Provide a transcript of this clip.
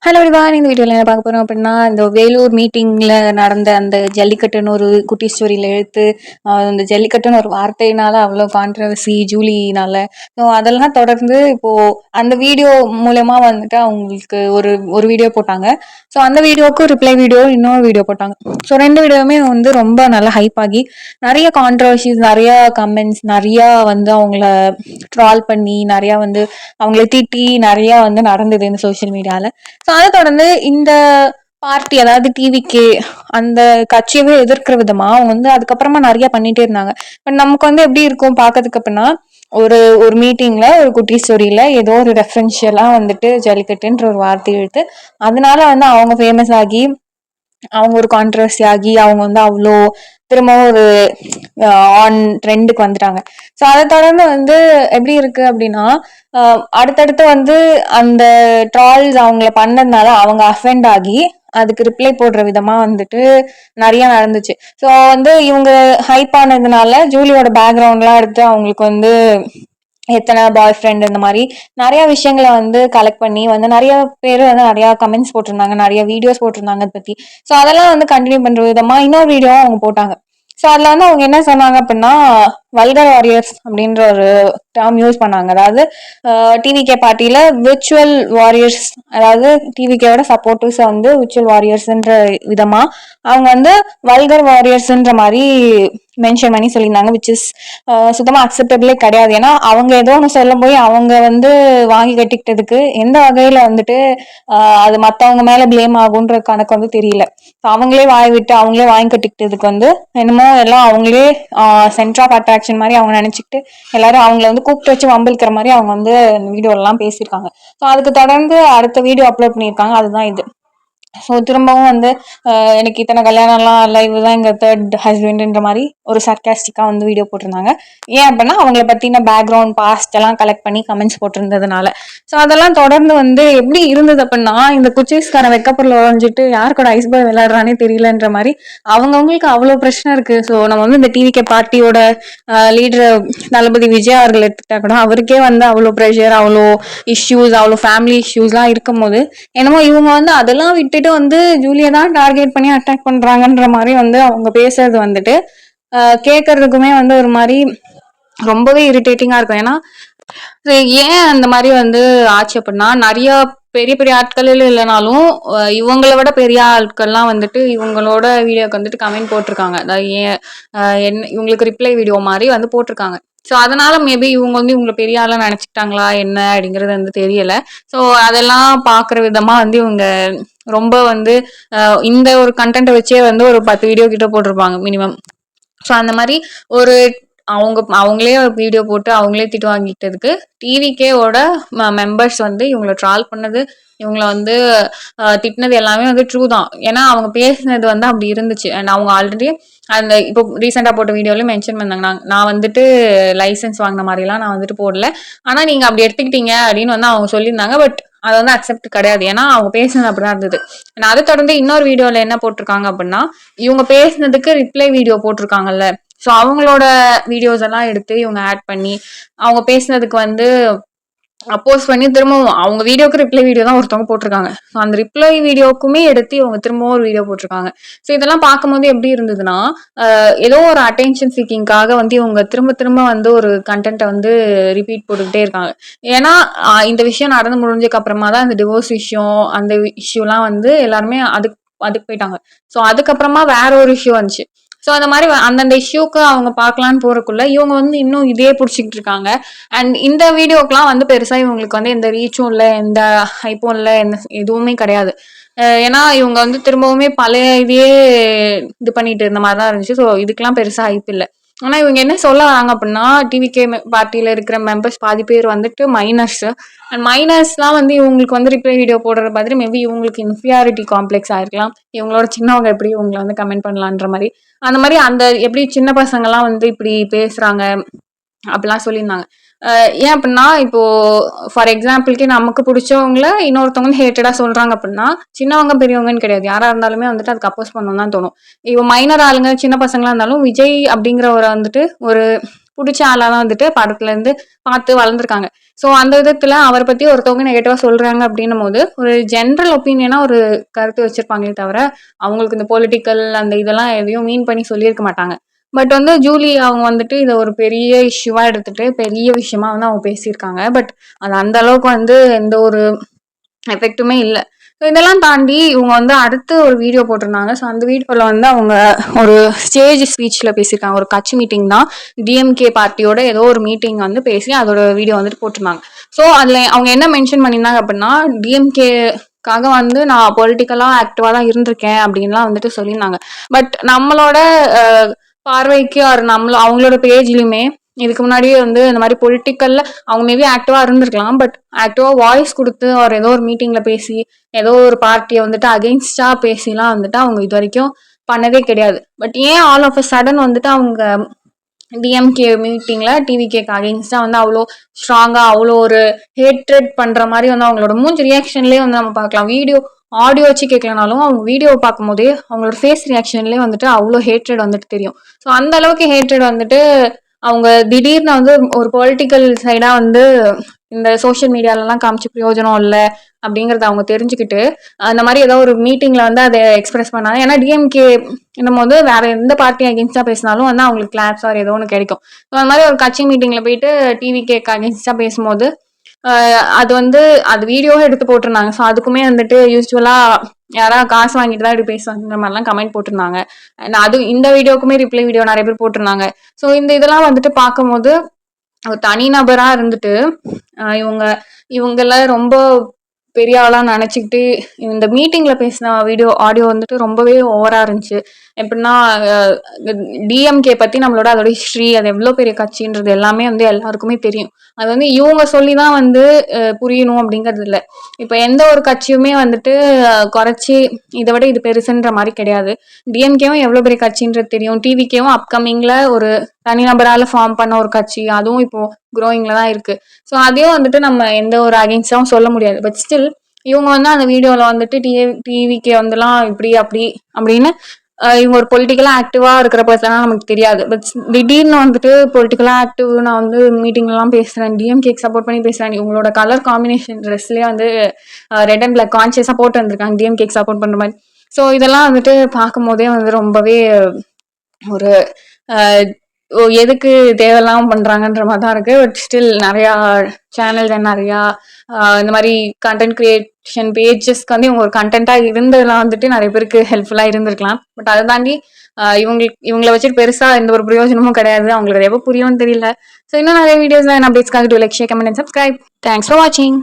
Hello everyone. இந்த வீடியோவில் என்ன பார்க்க போகிறோம் அப்படின்னா, இந்த வேலூர் மீட்டிங்கில் நடந்த அந்த ஜல்லிக்கட்டுன்னு ஒரு குட்டி ஸ்டோரியில் எடுத்து அந்த ஜல்லிக்கட்டுன்னு ஒரு வார்த்தையினால அவ்வளோ கான்ட்ரவர்சி ஜூலினால. ஸோ அதெல்லாம் தொடர்ந்து இப்போது அந்த வீடியோ மூலயமா வந்துட்டு அவங்களுக்கு ஒரு ஒரு வீடியோ போட்டாங்க. ஸோ அந்த வீடியோவுக்கு ரிப்ளை வீடியோ இன்னொரு வீடியோ போட்டாங்க. ஸோ 2 வீடியோவுமே வந்து ரொம்ப நல்லா ஹைப் ஆகி நிறைய கான்ட்ரவர்சிஸ், நிறையா கமெண்ட்ஸ், நிறையா வந்து அவங்கள ட்ரால் பண்ணி, நிறையா வந்து அவங்கள திட்டி நிறையா வந்து நடந்தது இந்த சோஷியல் மீடியாவில். ஸோ அதை தொடர்ந்து இந்த பார்ட்டி, அதாவது டிவிகே அந்த கட்சியவே எதிர்க்கிற விதமா அவங்க வந்து அதுக்கப்புறமா நிறைய பண்ணிட்டே இருந்தாங்க. பட் நமக்கு வந்து எப்படி இருக்கும் பார்க்கறதுக்கு அப்படின்னா, ஒரு ஒரு மீட்டிங்ல ஒரு குட்டி ஸ்டோரியில ஏதோ ஒரு ரெஃபரன்ஷியலா வந்துட்டு ஜல்லிக்கட்டுன்ற ஒரு வார்த்தை எடுத்து அதனால வந்து அவங்க ஃபேமஸ் ஆகி அவங்க ஒரு கான்ட்ரவர்சி ஆகி அவங்க வந்து அவ்வளோ திரும்பவும் ஒரு ஆன் ட்ரெண்டுக்கு வந்துட்டாங்க. ஸோ அதை தொடர்ந்து வந்து எப்படி இருக்கு அப்படின்னா, அடுத்தடுத்து வந்து அந்த ட்ரால்ஸ் அவங்கள பண்ணதுனால அவங்க அஃபெண்ட் ஆகி அதுக்கு ரிப்ளை போடுற விதமா வந்துட்டு நிறைய நடந்துச்சு. ஸோ வந்து இவங்க ஹைப் ஆனதுனால ஜூலியோட பேக்ரவுண்ட்லாம் எடுத்து அவங்களுக்கு வந்து எத்தனை பாய் ஃப்ரெண்ட் இந்த மாதிரி நிறைய விஷயங்களை வந்து கலெக்ட் பண்ணி வந்து நிறைய பேர் வந்து நிறைய கமெண்ட்ஸ் போட்டிருந்தாங்க, நிறைய வீடியோஸ் போட்டிருந்தாங்க அதை பத்தி. ஸோ அதெல்லாம் வந்து கண்டினியூ பண்ற விதமா இன்னொரு வீடியோவும் அவங்க போட்டாங்க. ஸோ அதுல வந்து அவங்க என்ன சொன்னாங்க அப்படின்னா, வல்கர் வாரியர்ஸ் அப்படின்ற ஒரு டேர்ம் யூஸ் பண்ணாங்க. அதாவது டிவிகே பார்ட்டியில விர்ச்சுவல் வாரியர்ஸ், அதாவது டிவிகேவோட சப்போர்ட்டர்ஸ் வந்து விர்ச்சுவல் வாரியர்ஸ்ன்ற விதமா அவங்க வந்து வல்கர் வாரியர்ஸ்ன்ற மாதிரி மென்ஷன் பண்ணி சொல்லியிருந்தாங்க. விச் இஸ் சுத்தமா அக்செப்டபிளே கிடையாது. ஏன்னா அவங்க ஏதோ ஒன்று சொல்லும் போய் அவங்க வந்து வாங்கி கட்டிக்கிட்டதுக்கு எந்த வகையில வந்துட்டு அது மற்றவங்க மேல பிளேம் ஆகுன்ற கணக்கு வந்து தெரியல. அவங்களே வாய் விட்டு அவங்களே வாங்கி கட்டிக்கிட்டதுக்கு வந்து என்னமோ எல்லாம் அவங்களே சென்டர் ஆஃப் அட்ராக்ஷன் மாதிரி அவங்க நினைச்சுக்கிட்டு எல்லாரும் அவங்கள வந்து கூப்பிட்டு வச்சு வம்பிழுக்கிற மாதிரி அவங்க வந்து வீடியோ எல்லாம் பேசியிருக்காங்க. ஸோ அதுக்கு தொடர்ந்து அடுத்த வீடியோ அப்லோட் பண்ணியிருக்காங்க. அதுதான் இது. ஸோ திரும்பவும் வந்து எனக்கு இத்தனை கல்யாணம்லாம் இல்லை, இதுதான் எங்கள் தேர்ட் ஹஸ்பண்ட்ன்ற மாதிரி ஒரு சர்க்காஸ்டிக்காக வந்து வீடியோ போட்டிருந்தாங்க. ஏன் அப்படின்னா அவங்கள பற்றின பேக்ரவுண்ட் பாஸ்ட் எல்லாம் கலெக்ட் பண்ணி கமெண்ட்ஸ் போட்டிருந்ததுனால. ஸோ அதெல்லாம் தொடர்ந்து வந்து எப்படி இருந்தது அப்படின்னா, இந்த குச்சீஸ்காரன் வெக்கப்பொருள் உழைஞ்சிட்டு யார் கூட ஐஸ் பாய் விளையாடுறானே தெரியலன்ற மாதிரி அவங்கவுங்களுக்கு அவ்வளோ பிரச்சனை இருக்கு. ஸோ நம்ம வந்து இந்த டிவிகே பார்ட்டியோட லீடர் தளபதி விஜய் அவர்கள் எடுத்துக்கிட்டா கூட அவருக்கே வந்து அவ்வளோ ப்ரெஷர், அவ்வளோ இஷ்யூஸ், அவ்வளோ ஃபேமிலி இஷ்யூஸ்லாம் இருக்கும் போது என்னமோ இவங்க வந்து அதெல்லாம் விட்டுட்டு வந்து ஜூலியை தான் டார்கெட் பண்ணி அட்டாக் பண்றாங்கன்ற மாதிரி வந்து அவங்க பேசுறது வந்துட்டு கேட்கறதுக்குமே வந்து ஒரு மாதிரி ரொம்பவே இரிட்டேட்டிங்கா இருக்கும். ஏன்னா ஏன் அந்த மாதிரி வந்து ஆச்சு அப்படின்னா, நிறைய பெரிய பெரிய ஆட்கள் இல்லைனாலும் இவங்களை விட பெரிய ஆட்கள்லாம் வந்துட்டு இவங்களோட வீடியோக்கு வந்துட்டு கமெண்ட் போட்டிருக்காங்க. அதாவது ஏன் என்ன இவங்களுக்கு ரிப்ளை வீடியோ மாதிரி வந்து போட்டிருக்காங்க. ஸோ அதனால மேபி இவங்க வந்து இவங்களை பெரிய ஆளா நினைச்சுக்கிட்டாங்களா என்ன அப்படிங்கிறது வந்து தெரியல. ஸோ அதெல்லாம் பாக்குற விதமா வந்து இவங்க ரொம்ப வந்து இந்த ஒரு கண்டென்ட்டை வச்சே வந்து ஒரு 10 வீடியோ கிட்ட போட்டிருப்பாங்க மினிமம். ஸோ அந்த மாதிரி ஒரு அவங்களே ஒரு வீடியோ போட்டு அவங்களே திட்டு வாங்கிட்டதுக்கு டிவிகேவோட மெம்பர்ஸ் வந்து இவங்களை ட்ரால் பண்ணது, இவங்களை வந்து திட்டினது எல்லாமே வந்து ட்ரூ தான். ஏன்னா அவங்க பேசினது வந்து அப்படி இருந்துச்சு. அண்ட் அவங்க ஆல்ரெடி அந்த இப்போ ரீசெண்டாக போட்ட வீடியோலையும் மென்ஷன் பண்ணாங்க, நான் வந்துட்டு லைசன்ஸ் வாங்கின மாதிரிலாம் நான் வந்துட்டு போடல, ஆனால் நீங்கள் அப்படி எடுத்துக்கிட்டீங்க அப்படின்னு வந்து அவங்க சொல்லியிருந்தாங்க. பட் அது வந்து அக்செப்ட் கிடையாது. ஏன்னா அவங்க பேசினது அப்படிதான் இருந்தது. நான் அதை தொடர்ந்து இன்னொரு வீடியோவில் என்ன போட்டிருக்காங்க அப்படின்னா, இவங்க பேசினதுக்கு ரிப்ளை வீடியோ போட்டிருக்காங்கல்ல, ஸோ அவங்களோட வீடியோஸ் எல்லாம் எடுத்து இவங்க ஆட் பண்ணி அவங்க பேசினதுக்கு வந்து அப்போஸ் பண்ணி திரும்பவும் அவங்க வீடியோக்கு ரிப்ளை வீடியோ தான் ஒருத்தவங்க போட்டிருக்காங்க. ஸோ அந்த ரிப்ளை வீடியோக்குமே எடுத்து இவங்க திரும்பவும் ஒரு வீடியோ போட்டிருக்காங்க. ஸோ இதெல்லாம் பார்க்கும்போது எப்படி இருந்ததுன்னா, ஏதோ ஒரு அட்டென்ஷன் சீக்கிங்காக வந்து இவங்க திரும்ப திரும்ப வந்து ஒரு கண்டென்ட்டை வந்து ரிப்பீட் போட்டுக்கிட்டே இருக்காங்க. ஏன்னா இந்த விஷயம் நடந்து முடிஞ்சதுக்கு அப்புறமா தான் இந்த டிவோர்ஸ் விஷயம், அந்த இஷ்யூலாம் வந்து எல்லாருமே அதுக்கு அதுக்கு போயிட்டாங்க. ஸோ அதுக்கப்புறமா வேற ஒரு இஷ்யூ வந்துச்சு. ஸோ அந்த மாதிரி அந்தந்த இஷ்யூக்கு அவங்க பார்க்கலான்னு போறக்குள்ள இவங்க வந்து இன்னும் இதே பிடிச்சிக்கிட்டு இருக்காங்க. அண்ட் இந்த வீடியோக்கெலாம் வந்து பெருசாக இவங்களுக்கு வந்து எந்த ரீச்சும் இல்லை, எந்த ஹைப்பும் இல்லை, எந்த எதுவுமே கிடையாது. ஏன்னா இவங்க வந்து திரும்பவுமே பழைய இதையே இது பண்ணிட்டு இருந்த மாதிரி தான் இருந்துச்சு. ஸோ இதுக்கெல்லாம் பெருசாக ஹைப் இல்லை. ஆனால் இவங்க என்ன சொல்ல வராங்க அப்படின்னா, டிவிகே பார்ட்டியில் இருக்கிற மெம்பர்ஸ் பாதி பேர் வந்துட்டு மைனர்ஸ். அண்ட் மைனர்ஸ்லாம் வந்து இவங்களுக்கு வந்து ரிப்ளை வீடியோ போடுற மாதிரி மேபி இவங்களுக்கு இன்ஃபீரியாரிட்டி காம்ப்ளெக்ஸ் ஆயிருக்கலாம். இவங்களோட சின்னவங்க எப்படி இவங்களை வந்து கமெண்ட் பண்ணலான்ற மாதிரி, அந்த மாதிரி அந்த எப்படி சின்ன பசங்கள்லாம் வந்து இப்படி பேசுறாங்க அப்படிலாம் சொல்லியிருந்தாங்க. ஏன் அப்படின்னா, இப்போ ஃபார் எக்ஸாம்பிளுக்கு நமக்கு பிடிச்சவங்கள இன்னொருத்தவங்க ஹேட்டடா சொல்றாங்க அப்படின்னா, சின்னவங்க பெரியவங்கன்னு கிடையாது, யாரா இருந்தாலுமே வந்துட்டு அதுக்கு அப்போஸ் பண்ணணும் தான் தோணும். இப்போ மைனர் ஆளுங்க சின்ன பசங்களா இருந்தாலும் விஜய் அப்படிங்கிறவரை வந்துட்டு ஒரு புடிச்ச ஆளா தான் வந்துட்டு படத்துல இருந்து பார்த்து வளர்ந்துருக்காங்க. ஸோ அந்த விதத்துல அவரை பத்தி ஒருத்தவங்க நெகட்டிவா சொல்றாங்க அப்படின்னும் போது ஒரு ஜென்ரல் ஒப்பீனியனா ஒரு கருத்து வச்சிருப்பாங்களே தவிர அவங்களுக்கு இந்த பொலிட்டிக்கல் அந்த இதெல்லாம் எதையும் மீன் பண்ணி சொல்லியிருக்க மாட்டாங்க. பட் வந்து ஜூலி அவங்க வந்துட்டு இதை ஒரு பெரிய இஷ்யூவா எடுத்துட்டு பெரிய விஷயமா வந்து அவங்க பேசியிருக்காங்க. பட் அது அந்த அளவுக்கு வந்து எந்த ஒரு எஃபெக்ட்டுமே இல்லை. ஸோ இதெல்லாம் தாண்டி இவங்க வந்து அடுத்து ஒரு வீடியோ போட்டிருந்தாங்க. ஸோ அந்த வீடியோவில் வந்து அவங்க ஒரு ஸ்டேஜ் ஸ்பீச்சில் பேசியிருக்காங்க. ஒரு கட்சி மீட்டிங் தான், டிஎம்கே பார்ட்டியோட ஏதோ ஒரு மீட்டிங் வந்து பேசி அதோட வீடியோ வந்துட்டு போட்டிருந்தாங்க. ஸோ அதில் அவங்க என்ன மென்ஷன் பண்ணியிருந்தாங்க அப்படின்னா, டிஎம்கேக்காக வந்து நான் பொலிட்டிக்கலாக ஆக்டிவாக தான் இருந்திருக்கேன் அப்படின்லாம் வந்துட்டு சொல்லியிருந்தாங்க. பட் நம்மளோட பார்வைக்கு அவங்களோட பேஜ்லையுமே இதுக்கு முன்னாடியே வந்து இந்த மாதிரி பொலிட்டிக்கல்ல அவங்க மேபி ஆக்டிவா இருந்திருக்கலாம். பட் ஆக்டிவா வாய்ஸ் கொடுத்து ஒரு ஏதோ ஒரு மீட்டிங்ல பேசி ஏதோ ஒரு பார்ட்டியை வந்துட்டு அகெயின்ஸ்டா பேசிலாம் வந்துட்டு அவங்க இது வரைக்கும் பண்ணதே கிடையாது. பட் ஏன் ஆல் ஆஃப் அ சடன் வந்துட்டு அவங்க டிஎம்கே மீட்டிங்ல டிவிகேக்கு அகெயின்ஸ்டா வந்து அவ்வளோ ஸ்ட்ராங்கா அவ்வளோ ஒரு ஹேட்ரட் பண்ற மாதிரி வந்து அவங்களோட மூஞ்சி ரியாக்ஷன்லேயே வந்து நம்ம பார்க்கலாம். ஆடியோ வச்சு கேட்கலனாலும் அவங்க வீடியோவை பார்க்கும் போதே அவங்களோட ஃபேஸ் ரியாக்ஷன்லேயே வந்துட்டு அவ்வளோ ஹேட்ரட் வந்துட்டு தெரியும். ஸோ அந்த அளவுக்கு ஹேட்ரட் வந்துட்டு அவங்க திடீர்னு வந்து ஒரு பொலிட்டிக்கல் சைடா வந்து இந்த சோஷியல் மீடியாலலாம் காமிச்சு பிரயோஜனம் இல்லை அப்படிங்கறத அவங்க தெரிஞ்சுக்கிட்டு அந்த மாதிரி ஏதோ ஒரு மீட்டிங்ல வந்து அதை எக்ஸ்பிரஸ் பண்ணாங்க. ஏன்னா டிஎம்கே என்னும் போது வேற எந்த பார்ட்டி அகேன்ஸ்டா பேசினாலும் வந்து அவங்களுக்கு கிளாப்ஸ் ஆர் ஏதோ ஒன்று கிடைக்கும். அந்த மாதிரி ஒரு கட்சி மீட்டிங்ல போயிட்டு டிவிகேக்கு அகேன்ஸ்டா பேசும்போது அது வந்து அது வீடியோவே எடுத்து போட்டிருந்தாங்க. ஸோ அதுக்குமே வந்துட்டு யூஸ்வலா யாராவது காசு வாங்கிட்டு தான் இப்படி பேசுவாங்கிற மாதிரிலாம் கமெண்ட் போட்டிருந்தாங்க. அது இந்த வீடியோக்குமே ரிப்ளை வீடியோ நிறைய பேர் போட்டிருந்தாங்க. ஸோ இந்த இதெல்லாம் வந்துட்டு பார்க்கும்போது ஒரு தனிநபரா இருந்துட்டு இவங்கள ரொம்ப பெரிய ஆளா நினைச்சுக்கிட்டு இந்த மீட்டிங்ல பேசின ஆடியோ வந்துட்டு ரொம்பவே ஓவரா இருந்துச்சு. எப்படின்னா டிஎம்கே பத்தி நம்மளோட அதோட ஹிஸ்ட்ரி, அது எவ்வளவு பெரிய கட்சின்றது எல்லாமே வந்து எல்லாருக்குமே தெரியும். அது வந்து இவங்க சொல்லிதான் வந்து புரியணும் அப்படிங்கிறது இல்லை. இப்ப எந்த ஒரு கட்சியுமே வந்துட்டு குறைச்சி இதை விட இது பெருசுன்ற மாதிரி கிடையாது. டிஎம்கேவும் எவ்வளவு பெரிய கட்சின்றது தெரியும். டிவிகேவும் அப்கமிங்ல ஒரு தனிநபரால ஃபார்ம் பண்ண ஒரு கட்சி, அதுவும் இப்போ குரோயிங்ல தான் இருக்கு. ஸோ அதையும் வந்துட்டு நம்ம எந்த ஒரு அகெயின்ஸ்டாவும் சொல்ல முடியாது. பட் ஸ்டில் இவங்க வந்து அந்த வீடியோல வந்துட்டு டிவிகே வந்துலாம் இப்படி அப்படி அப்படின்னு இவங்க ஒரு பொலிட்டிக்கலா ஆக்டிவா இருக்கிற பர்சனா நமக்கு தெரியாது. பட் திடீர்னு வந்துட்டு பொலிட்டிக்கலா ஆக்டிவ் நான் வந்து மீட்டிங்ல எல்லாம் பேசுறேன், டிஎம்கேக்கு சப்போர்ட் பண்ணி பேசுறேன், இவங்களோட கலர் காம்பினேஷன் ட்ரெஸ்லயே வந்து ரெட் அண்ட் பிளாக் கான்சியஸா போட்டு வந்திருக்காங்க டிஎம்கேக்கு சப்போர்ட் பண்ற மாதிரி. ஸோ இதெல்லாம் வந்துட்டு பார்க்கும் போதே வந்து ரொம்பவே ஒரு எதுக்கு தேவையெல்லாம் பண்றாங்கன்ற மாதிரி தான் இருக்கு. பட் ஸ்டில் நிறையா சேனல்ஸ் நிறையா இந்த மாதிரி கண்டென்ட் கிரியேஷன் பேஜஸ்க்கு வந்து இவங்க ஒரு கண்டென்ட்டா இருந்ததெல்லாம் வந்துட்டு நிறைய பேருக்கு ஹெல்ப்ஃபுல்லா இருந்திருக்கலாம். பட் அதை தாண்டி இவங்களை வச்சுட்டு பெருசா எந்த ஒரு பிரயோஜனமும் கிடையாது. அவங்களுக்கு எப்போ புரியும்னு தெரியல. ஸோ இன்னும் நிறைய வீடியோஸ் அண்ட் அப்டேட்ஸ்க்காக like, share, comment and subscribe. Thanks for வாட்சிங்.